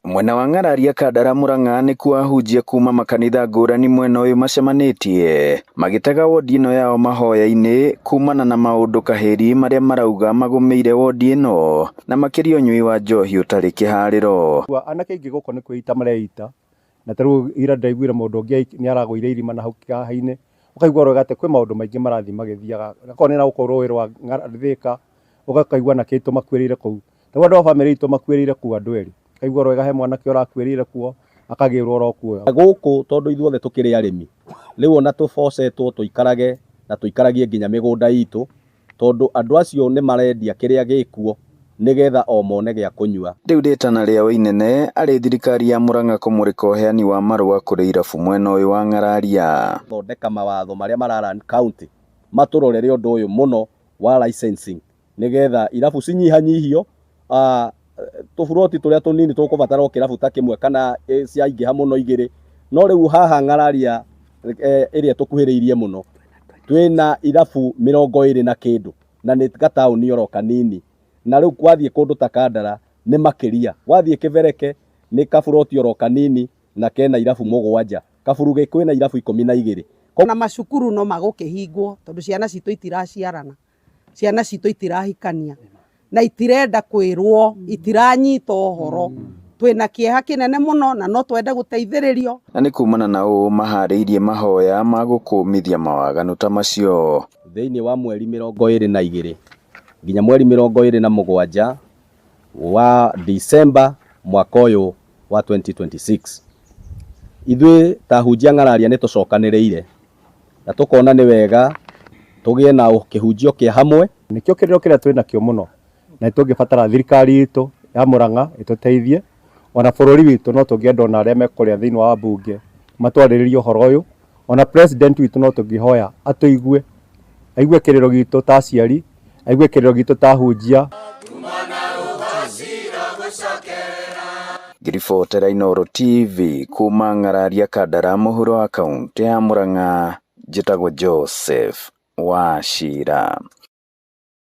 Mwena wa Ng'araria Kandara Murang'a nĩ kuo ahunjia kuma makanitha ngũrani mwena ũyũ macemanĩtie magĩtega wodi ĩno yao mahoya-inĩ kumana na maũndũ kahĩri marĩa marauga magũmĩire wodi ĩno na makĩria ũnyui wa njohi ũtarĩ kĩharĩro. Anake aingĩ gũkũ nĩ kwĩita mareita na tarĩu ira ndaiguire mũndũ ũngĩ nĩ aragũire irima na hau kĩhaha-inĩ ũkaigua rwega atĩ kwĩ maũndũ maingĩ marathiĩ magĩthiaga gakorwo nĩ na gũkũ rũĩ rwa Thika ũgakaigua na kĩtũ makuĩrĩire kũu tarĩu andũ a bamĩrĩ itũ makuĩrĩire kuo andũ erĩ kaigua rwega he mwanake ũrakuĩrĩire kuo akagĩrwo oro kuo gũkũ tondũ ithuothe tũkĩrĩ arĩmi rĩu ona tũbocetwo tũikarage na tũikaragie nginya mĩgũnda itũ tondũ andũ acio nĩ marendia kĩrĩa gĩkuo nĩgetha o mone gĩa kũnyua. Rĩu rĩtana rĩao inene arĩ thirikari ya Murang'a kũmũrĩka ũheani wa marũa kũrĩ irabu mwena ũyũ wa Ng'araria. Thondeka mawatho marĩa mararani county matũrorere ũndũ ũyũ mũno wa licensing nĩgetha irabu cinyihanyihio tũburoti tũrĩa tũnini tũkũbatara kĩrabu ta kĩmwe kana ciaingĩha mũno igĩrĩ no rĩu haha Ng'araria ĩrĩa tũkuhĩrĩirie mũno twĩna irabu 20 na kĩndũ na nĩ gataũni oro kanini na rĩu kwathiĩ kũndũ ta Kandara nĩ makĩria wathiĩ Kĩbereke nĩ kaburoti oro kanini na kena irabu 7 Kaburuge kwĩna irabu 12 na macukuru no magũkĩhingwo tondũ ciana citũ itiraciarana ciana citũ itirahikania na itirenda kwĩrwo itiranyita ũhoro twĩna kĩeha kĩnene mũno na no twende gũteithĩrĩrio. Na nĩ kumana na ũũ maharĩirie mahoya ma gũkũmithia mawaganu ta macio thĩinĩ wa mweri 22 nginya mweri 27 wa December mwaka ũyũ wa 2026 ithuĩ ta hunjia Ng'araria nĩ tũcokanĩrĩire na tũkona nĩ wega tũgĩe na kĩhunjio kĩa hamwe nĩkĩo kĩrĩro kĩrĩa twĩna kĩo mũno na tũngĩbatara thirikari itũ ya Murang'a ĩtũteithie ona bũrũri witũ no tũngĩenda ona arĩa mekũrĩa thĩinĩ wa bunge matwarĩrĩrie ũhoro ũyũ ona president witũ no tũngĩhoya atũigue aigue kĩrĩro gitũ ta aciari aigue kĩrĩro gitũ ta hunjia. Ngiribotera Inooro TV kuma Ng'araria Kandara mũhuro wa kaunti ya Murang'a njĩtagwo Joseph Wachira.